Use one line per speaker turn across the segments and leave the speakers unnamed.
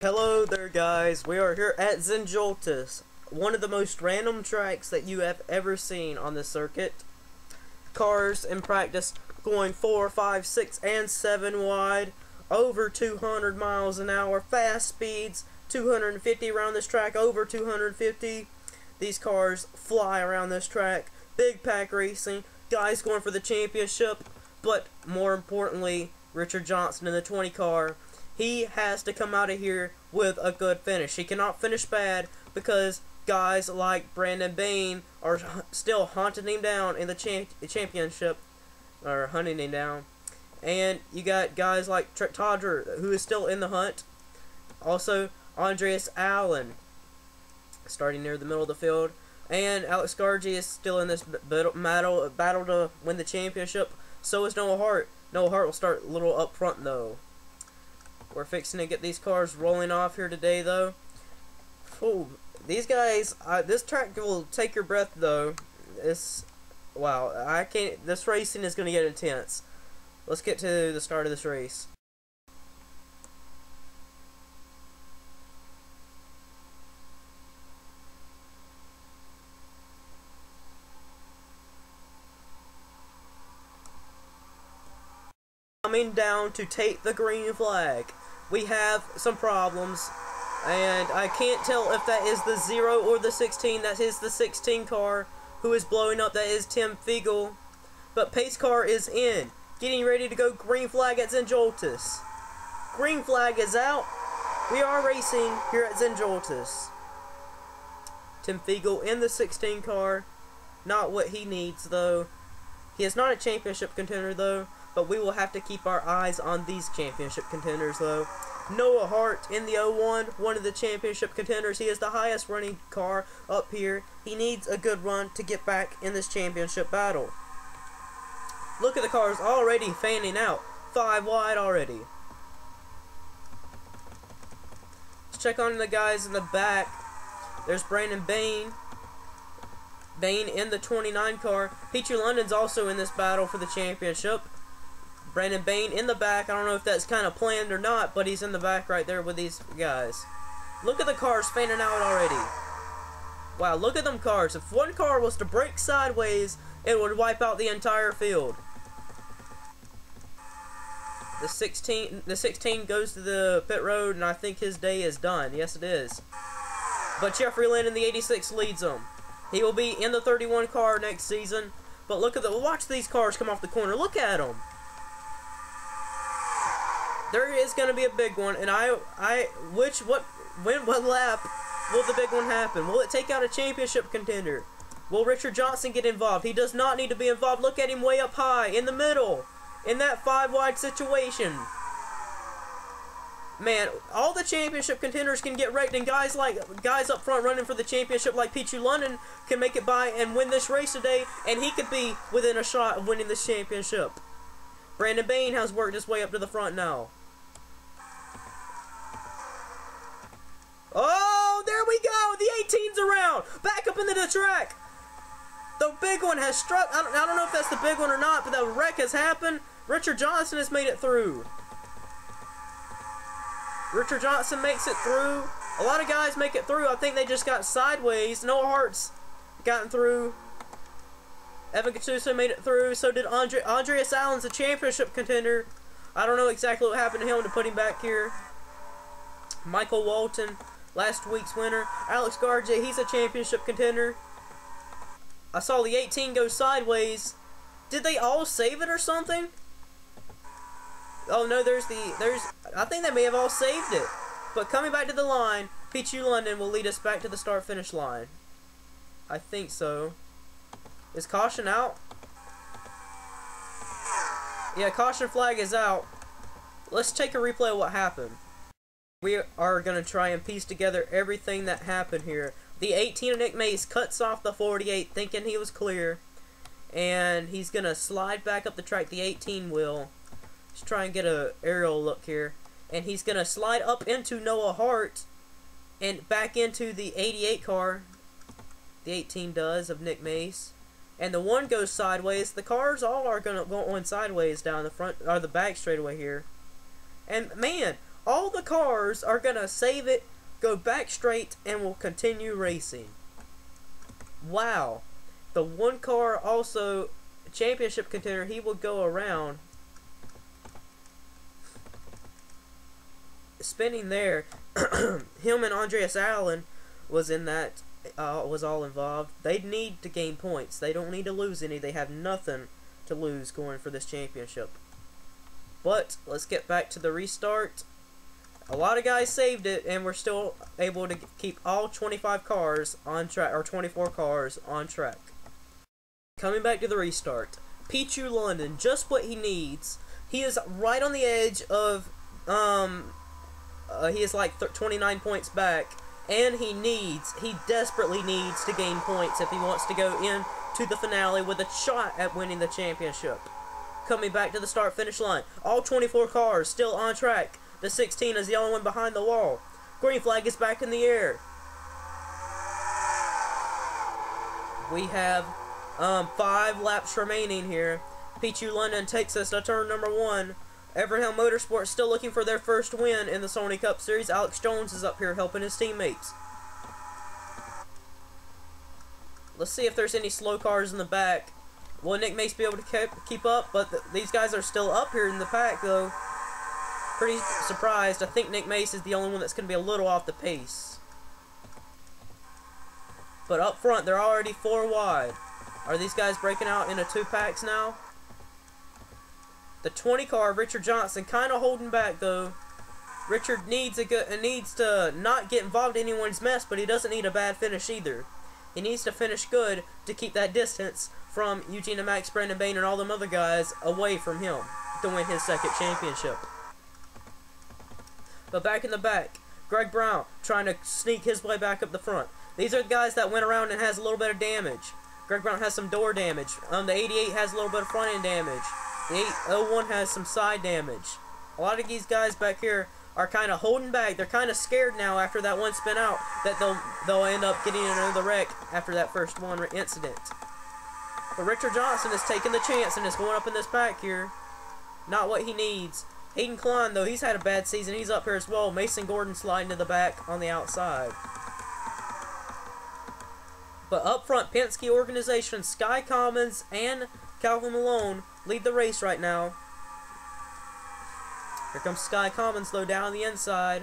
Hello there guys, we are here at Joltis, one of the most random tracks that you have ever seen on the circuit. Cars in practice going 4, 5, 6, and 7 wide, over 200 miles an hour, fast speeds, 250 around this track, over 250. These cars fly around this track, big pack racing, guys going for the championship, but more importantly, Richard Johnson in the 20 car. He has to come out of here with a good finish. He cannot finish bad because guys like Brandon Bain are still hunting him down in the championship, or hunting him down. And you got guys like Trent Todger, who is still in the hunt. Also, Andreas Allen, starting near the middle of the field. And Alex Gargi is still in this battle to win the championship. So is Noah Hart. Noah Hart will start a little up front, though. We're fixing to get these cars rolling off here today, though. Ooh, these guys, this track will take your breath, though. Wow, I can't. This racing is going to get intense. Let's get to the start of this race. Coming down to take the green flag. We have some problems, and I can't tell if that is the 0 or the 16. That is the 16 car who is blowing up. That is Tim Fiegel. But pace car is in, getting ready to go green flag at Joltis. Green flag is out. We are racing here at Joltis. Tim Fiegel in the 16 car. Not what he needs, though. He is not a championship contender, though. But we will have to keep our eyes on these championship contenders, though. Noah Hart in the 01, one of the championship contenders. He is the highest running car up here. He needs a good run to get back in this championship battle. Look at the cars already fanning out. 5 wide already. Let's check on the guys in the back. There's Brandon Bain. Bain in the 29 car. Peachy London's also in this battle for the championship. Brandon Bain in the back. I don't know if that's kind of planned or not, but he's in the back right there with these guys. Look at the cars fanning out already. Wow, look at them cars. If one car was to break sideways, it would wipe out the entire field. The 16 goes to the pit road, and I think his day is done. Yes, it is. But Jeffrey Lynn in the 86 leads them. He will be in the 31 car next season. But look at watch these cars come off the corner. Look at them. There is going to be a big one, and what lap will the big one happen? Will it take out a championship contender? Will Richard Johnson get involved? He does not need to be involved. Look at him way up high, in the middle, in that 5 wide situation. Man, all the championship contenders can get wrecked, and guys up front running for the championship like Peachy London can make it by and win this race today, and he could be within a shot of winning this championship. Brandon Bain has worked his way up to the front now. Oh, there we go! The 18's around! Back up into the track! The big one has struck. I don't know if that's the big one or not, but the wreck has happened. Richard Johnson has made it through. Richard Johnson makes it through. A lot of guys make it through. I think they just got sideways. Noah Hart's gotten through. Evan Gattuso made it through. So did Andreas Allen's a championship contender. I don't know exactly what happened to him to put him back here. Michael Walton, last week's winner. Alex Gargi, he's a championship contender. I saw the 18 go sideways. Did they all save it or something? Oh no, I think they may have all saved it. But coming back to the line, Peachy London will lead us back to the start-finish line. I think so. Is caution out? Yeah, caution flag is out. Let's take a replay of what happened. We are going to try and piece together everything that happened here. The 18 of Nick Mace cuts off the 48 thinking he was clear. And he's going to slide back up the track. The 18 will. Let's try and get an aerial look here. And he's going to slide up into Noah Hart and back into the 88 car. The 18 does of Nick Mace. And the one goes sideways. The cars all are going to go on sideways down the front or the back straightaway here. And man, all the cars are gonna save it, go back straight, and will continue racing. Wow. The one car also championship contender, he will go around spinning there. Him and Andreas Allen was in that, was all involved. They need to gain points. They don't need to lose any. They have nothing to lose going for this championship. But let's get back to the restart. A lot of guys saved it, and we're still able to keep all 25 cars on track, or 24 cars on track. Coming back to the restart, Pichu London, just what he needs. He is right on the edge of, he is like 29 points back, and he desperately needs to gain points if he wants to go into the finale with a shot at winning the championship. Coming back to the start-finish line, all 24 cars still on track. The 16 is the only one behind the wall. Green flag is back in the air. We have 5 laps remaining here. Pichu London takes us to turn number 1. Everhill Motorsports still looking for their first win in the Sony Cup Series. Alex Jones is up here helping his teammates. Let's see if there's any slow cars in the back. Will Nick Mace be able to keep up? But these guys are still up here in the pack, though. Pretty surprised. I think Nick Mace is the only one that's going to be a little off the pace. But up front, they're already 4 wide. Are these guys breaking out into 2 packs now? The 20 car, Richard Johnson, kind of holding back, though. Richard needs to not get involved in anyone's mess, but he doesn't need a bad finish either. He needs to finish good to keep that distance from Eugene Max, Brandon Bain, and all them other guys away from him to win his 2nd championship. But back in the back, Greg Brown trying to sneak his way back up the front. These are the guys that went around and has a little bit of damage. Greg Brown has some door damage. The 88 has a little bit of front end damage. The 801 has some side damage. A lot of these guys back here are kind of holding back. They're kind of scared now after that one spin out that they'll end up getting in another wreck after that first one incident. But Richard Johnson is taking the chance and is going up in this pack here. Not what he needs. Hayden Klein, though, he's had a bad season. He's up here as well. Mason Gordon sliding to the back on the outside. But up front, Penske organization, Sky Commons and Calvin Malone lead the race right now. Here comes Sky Commons, though, down the inside.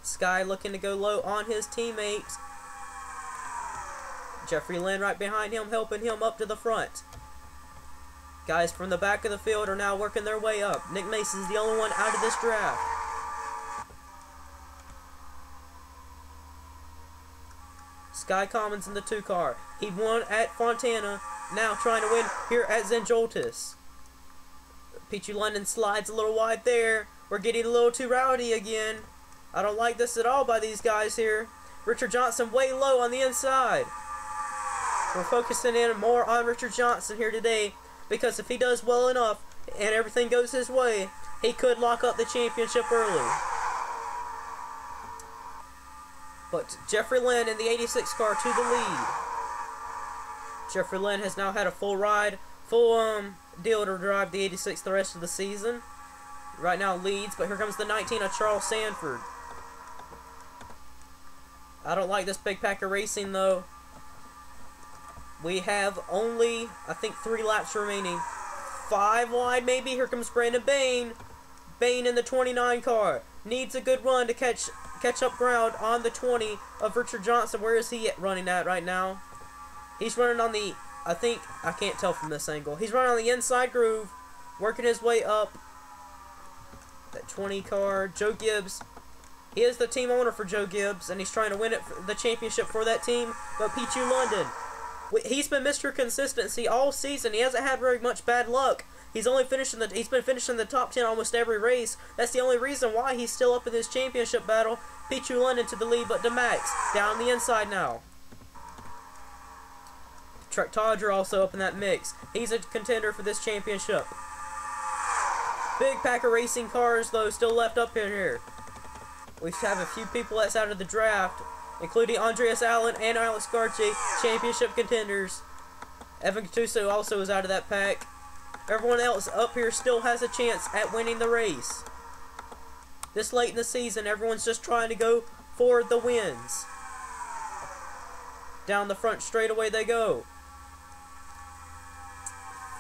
Sky looking to go low on his teammates. Jeffrey Lynn right behind him, helping him up to the front. Guys from the back of the field are now working their way up. Nick Mace is the only one out of this draft. Sky Commons in the 2 car. He won at Fontana. Now trying to win here at Joltis. Pichu London slides a little wide there. We're getting a little too rowdy again. I don't like this at all by these guys here. Richard Johnson way low on the inside. We're focusing in more on Richard Johnson here today, because if he does well enough and everything goes his way, he could lock up the championship early. But Jeffrey Lynn in the 86 car to the lead. Jeffrey Lynn has now had a full ride, full deal to drive the 86 the rest of the season. Right now leads, but here comes the 19 of Charles Sanford. I don't like this big pack of racing, though. We have only, I think, 3 laps remaining. 5 wide, maybe. Here comes Brandon Bain. Bain in the 29 car. Needs a good run to catch up ground on the 20 of Richard Johnson. Where is he running at right now? He's running on the, I can't tell from this angle. He's running on the inside groove, working his way up. That 20 car. Joe Gibbs. He is the team owner for Joe Gibbs, and he's trying to win it for the championship for that team. But Pichu London, he's been Mr. Consistency all season. He hasn't had very much bad luck. He's been finishing the top 10 almost every race. That's the only reason why he's still up in this championship battle. Pichu London to the lead, but DeMax down the inside now. Truck Todger also up in that mix. He's a contender for this championship. Big pack of racing cars, though, still left up in here. We have a few people that's out of the draft, including Andreas Allen and Alex Garche, championship contenders. Evan Gattuso also is out of that pack. Everyone else up here still has a chance at winning the race. This late in the season, everyone's just trying to go for the wins. Down the front straightaway they go.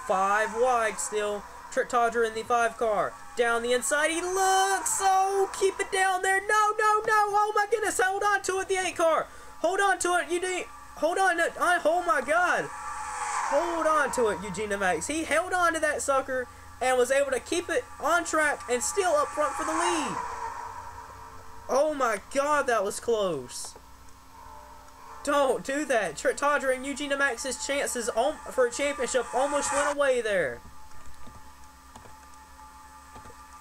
5 wide still. Trent Todger in the 5 car. Down the inside, he looks. Oh, keep it down there. No, no, no. Oh my goodness, hold on to it, the 8 car. Hold on to it. You need. Hold on. Oh my God. Hold on to it, Eugene Max. He held on to that sucker and was able to keep it on track and still up front for the lead. Oh my God, that was close. Don't do that. Trent Todger and Eugene Max's chances for a championship almost went away there.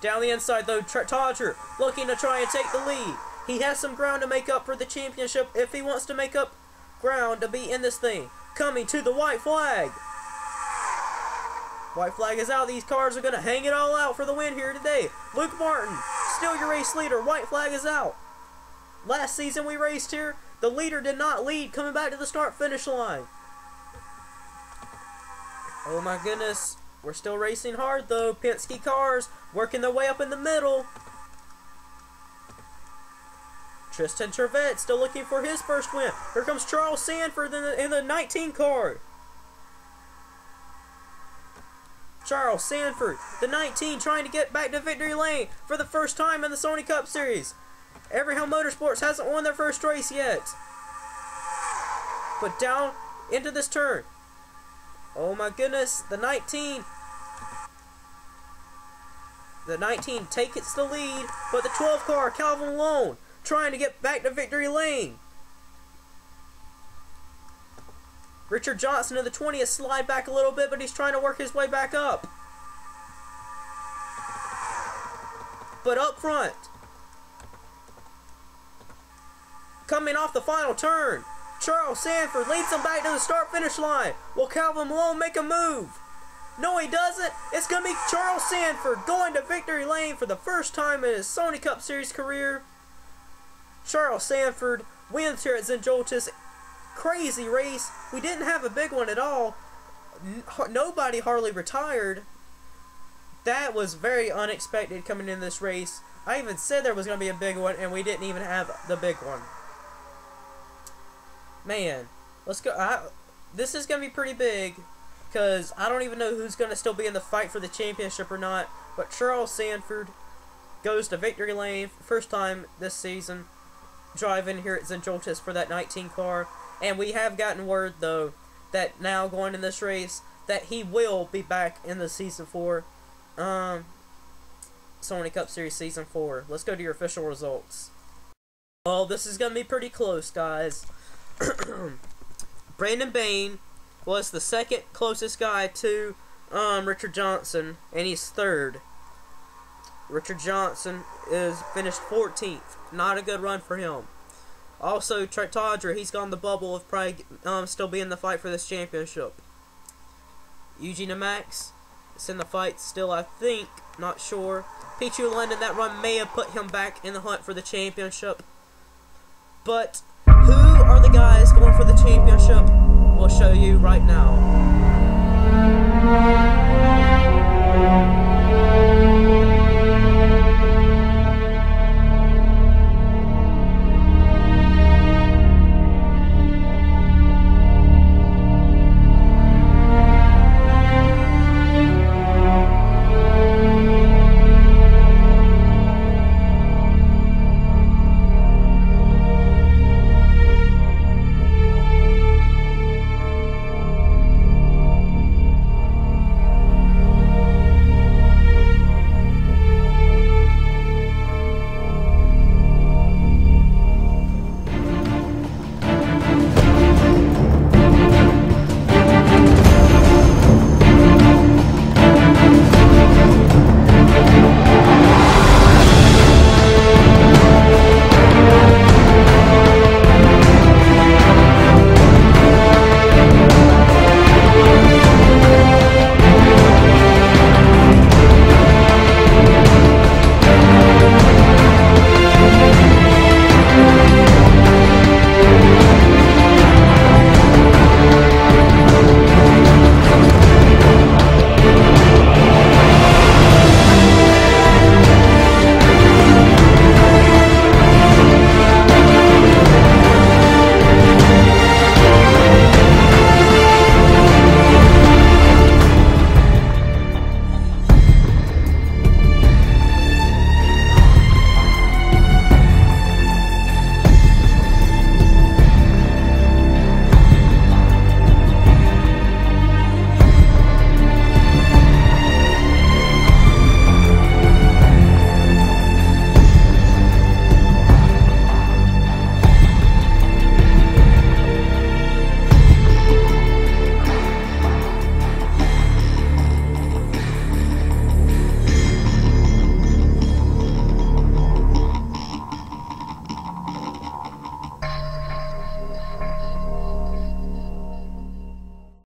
Down the inside though, Trent Todger looking to try and take the lead. He has some ground to make up for the championship if he wants to make up ground to be in this thing. Coming to the white flag. White flag is out. These cars are going to hang it all out for the win here today. Luke Martin, still your race leader. White flag is out. Last season we raced here, the leader did not lead coming back to the start-finish line. Oh my goodness. We're still racing hard though. Penske cars working their way up in the middle. Tristan Trevette still looking for his first win. Here comes Charles Sanford in the 19 car. Charles Sanford, the 19, trying to get back to victory lane for the first time in the Sony Cup Series. Everyhelm Motorsports hasn't won their first race yet. But down into this turn. Oh my goodness, the 19 takes the lead, but the 12 car, Calvin Malone, trying to get back to victory lane. Richard Johnson in the 20 has slid back a little bit, but he's trying to work his way back up. But up front, coming off the final turn, Charles Sanford leads them back to the start-finish line. Will Calvin Malone make a move? No, he doesn't. It's going to be Charles Sanford going to victory lane for the first time in his Sony Cup Series career. Charles Sanford wins here at Joltis. Crazy race. We didn't have a big one at all. Nobody hardly retired. That was very unexpected coming in this race. I even said there was going to be a big one, and we didn't even have the big one. Man, let's go. This is going to be pretty big, because I don't even know who's going to still be in the fight for the championship or not. But Charles Sanford goes to victory lane for the first time this season, driving here at Joltis for that 19 car. And we have gotten word, though, that now going in this race, that he will be back in the Season 4, Sony Cup Series Season 4. Let's go to your official results. Well, this is going to be pretty close, guys. Brandon Bain was the second closest guy to Richard Johnson, and he's third. Richard Johnson is finished 14th. Not a good run for him. Also, Trent Todger, he's gone the bubble of probably still be in the fight for this championship. Eugene Max is in the fight still, I think. Not sure. Pichu London, that run may have put him back in the hunt for the championship. But who are the guys going for the championship? We'll show you right now.